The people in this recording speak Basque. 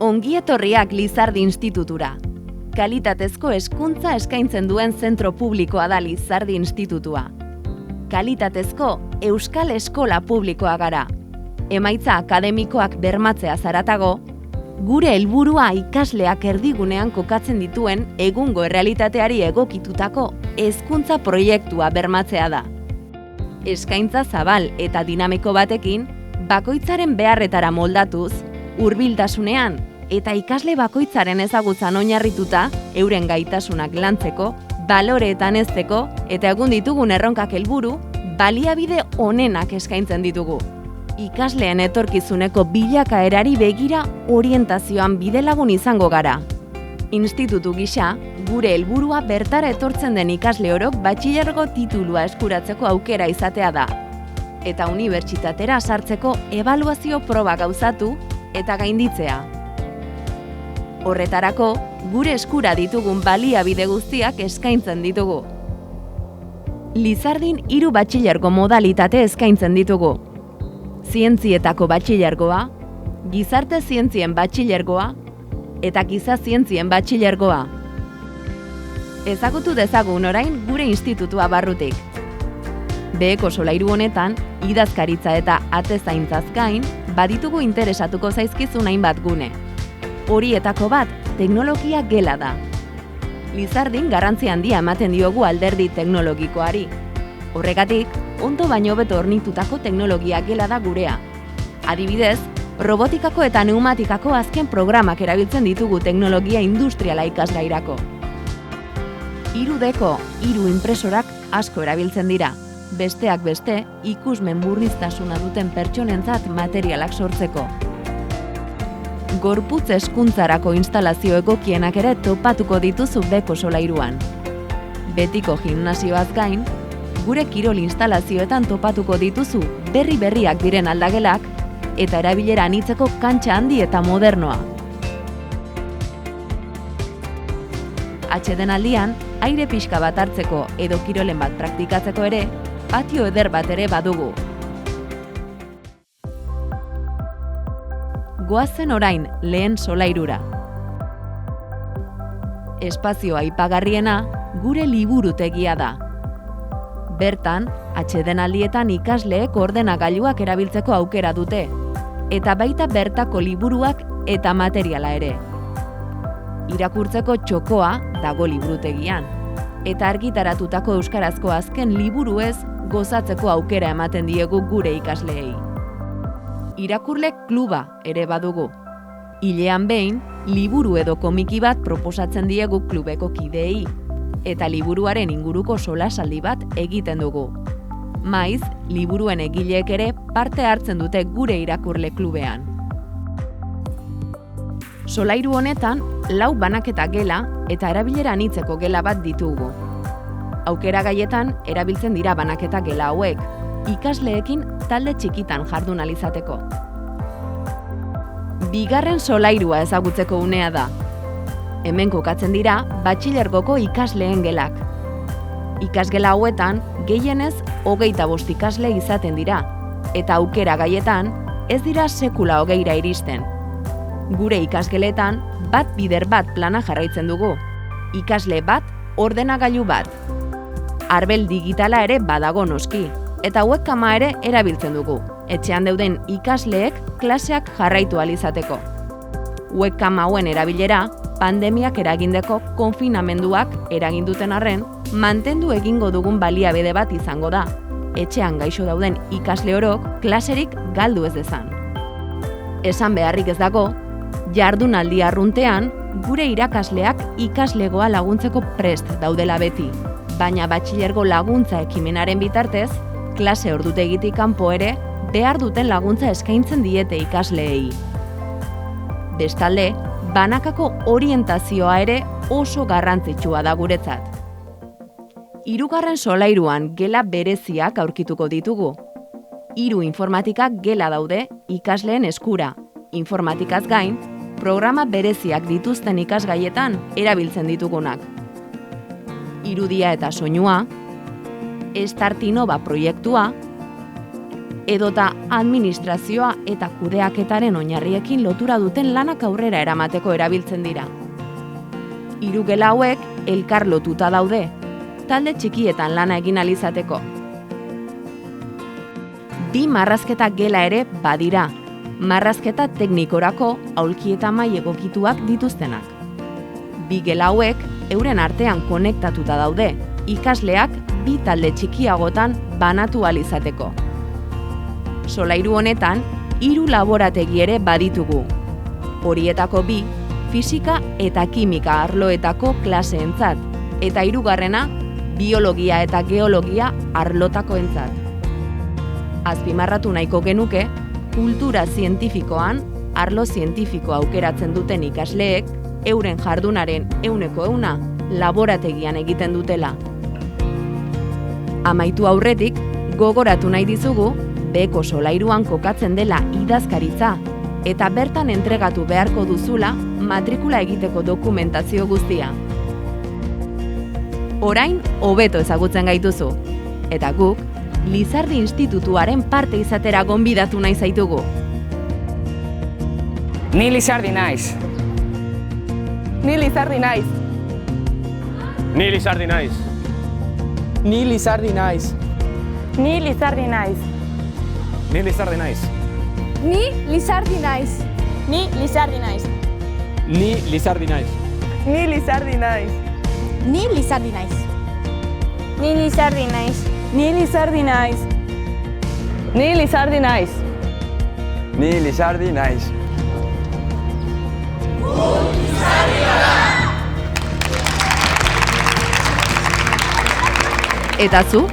Ongi etorriak Lizardi Institutura. Kalitatezko hezkuntza eskaintzen duen zentro publikoa da Lizardi Institutua. Kalitatezko euskal eskola publikoa gara. Emaitza akademikoak bermatzea zaratago, gure helburua ikasleak erdigunean kokatzen dituen egungo errealitateari egokitutako hezkuntza proiektua bermatzea da. Eskaintza zabal eta dinamiko batekin, bakoitzaren beharretara moldatuz, hurbiltasunean eta ikasle bakoitzaren ezagutzan oinarrituta, euren gaitasunak lantzeko, baloreetan hezteko eta egun ditugun erronkak helburu, baliabide onenak eskaintzen ditugu. Ikasleen etorkizuneko bilakaerari begira orientazioan bidelagun izango gara. Institutu gisa, gure helburua bertara etortzen den ikasle orok batxilergo titulua eskuratzeko aukera izatea da. Eta unibertsitatera sartzeko ebaluazio proba gauzatu eta gainditzea. Horretarako, gure eskura ditugun baliabide guztiak eskaintzen ditugu. Lizardin 3 batxilergo modalitate eskaintzen ditugu. Zientzietako batxilergoa, gizarte zientzien batxilergoa eta giza zientzien batxilergoa. Ezagutu dezagun orain gure institutua barrutik. Beheko solairu honetan, idazkaritza eta atezaintzaz gain, baditugu interesatuko zaizkizun hainbat gune. Horietako bat, teknologia gela da. Lizardin garrantzi handia ematen diogu alderdi teknologikoari. Horregatik, ondo baino beto hornitutako teknologia gela da gurea. Adibidez, robotikako eta pneumatikako azken programak erabiltzen ditugu teknologia industriala ikasgairako. 3Dko 3 inpresorak asko erabiltzen dira. Besteak beste, ikusmen murriztasuna duten pertsonentzat materialak sortzeko. Gorputz hezkuntzarako instalazio egokienak ere topatuko dituzu beheko solairuan. Betiko gimnasioaz gain, gure kirol instalazioetan topatuko dituzu berriak diren aldagelak eta erabilera anitzeko kantxa handi eta modernoa. Atsedenaldian, aire pixka bat hartzeko edo kirolen bat praktikatzeko ere, patio eder bat ere badugu. Goazen orain lehen solairura. Espazio aipagarriena gure liburutegia da. Bertan, atsedenaldietan ikasleek ordenagailuak erabiltzeko aukera dute, eta baita bertako liburuak eta materiala ere. Irakurtzeko txokoa dago liburutegian, eta argitaratutako euskarazko azken liburuez gozatzeko aukera ematen diegu gure ikasleei. Irakurle kluba ere badugu. Hilean behin, liburu edo komiki bat proposatzen diegu klubeko kideei, eta liburuaren inguruko solasaldi bat egiten dugu. Maiz, liburuen egileek ere parte hartzen dute gure irakurle klubean. Solairu honetan, 4 banaketa gela eta erabilera anitzeko gela bat ditugu. Aukera gaietan erabiltzen dira banaketa gela hauek, ikasleekin talde txikitan jardun alizateko. Bigarren solairua ezagutzeko unea da. Hemen kokatzen dira batxilergoko ikasleen gelak. Ikasgela hauetan, gehienez 25 ikasle izaten dira, eta aukera gaietan ez dira sekula 20ra iristen. Gure ikasgeletan, bat bider bat plana jarraitzen dugu. Ikasle bat, ordenagailu bat. Arbel digitala ere badago noski, eta webkama ere erabiltzen dugu, etxean dauden ikasleek klaseak jarraitu ahal izateko. Webkama hauen erabilera, pandemiak eragindeko konfinamenduak eraginduten arren, mantendu egingo dugun baliabide bat izango da, etxean gaixo dauden ikasle orok klaserik galdu ez dezan. Esan beharrik ez dago, jardunaldi arruntean, gure irakasleak ikaslegoa laguntzeko prest daudela beti, baina batxilergo laguntza ekimenaren bitartez, klase ordutegitik kanpo ere, behar duten laguntza eskaintzen diete ikasleei. Bestalde, banakako orientazioa ere oso garrantzitsua da guretzat. 3. solairuan gela bereziak aurkituko ditugu. 3 informatika gela daude ikasleen eskura. Informatikaz gain, programa bereziak dituzten ikasgaietan erabiltzen ditugunak. Irudia eta soinua, Startinova proiektua, edota administrazioa eta kudeaketaren oinarriekin lotura duten lanak aurrera eramateko erabiltzen dira. Hiru gela hauek elkar lotuta daude, talde txikietan lana egin ahal izateko. 2 marrazketa gela ere badira, marrazketa teknikorako aulki eta mahai egokituak dituztenak. 2 gela hauek euren artean konektatuta daude, ikasleak 2 talde txikiagotan banatu ahal izateko. Solairu honetan 3 laborategi ere baditugu. Horietako 2 fisika eta kimika arloetako klaseentzat, eta 3. biologia eta geologia arlotakoentzat. Azpimarratu nahiko genuke, kultura zientifikoan arlo zientifikoa aukeratzen duten ikasleek euren jardunaren 100% laborategian egiten dutela. Amaitu aurretik, gogoratu nahi dizugu, beheko solairuan kokatzen dela idazkaritza, eta bertan entregatu beharko duzula matrikula egiteko dokumentazio guztia. Orain, hobeto ezagutzen gaituzu, eta guk, Lizardi Institutuaren parte izatera gonbidatu nahi zaitugu. Ni Lizardi naiz. Ni Lizardi naiz. Ni Lizardi naiz. Ni Lizardi naiz. Ni Lizardi naiz. Ni Lizardi naiz. Ni Lizardi naiz. Ni Lizardi naiz. Ni Lizardi naiz. Ni Lizardi naiz. Ni Lizardi naiz. Ni Lizardi naiz. Ni Lizardi naiz. Ni Lizardi naiz. Ni Lizardi naiz. Eta zu?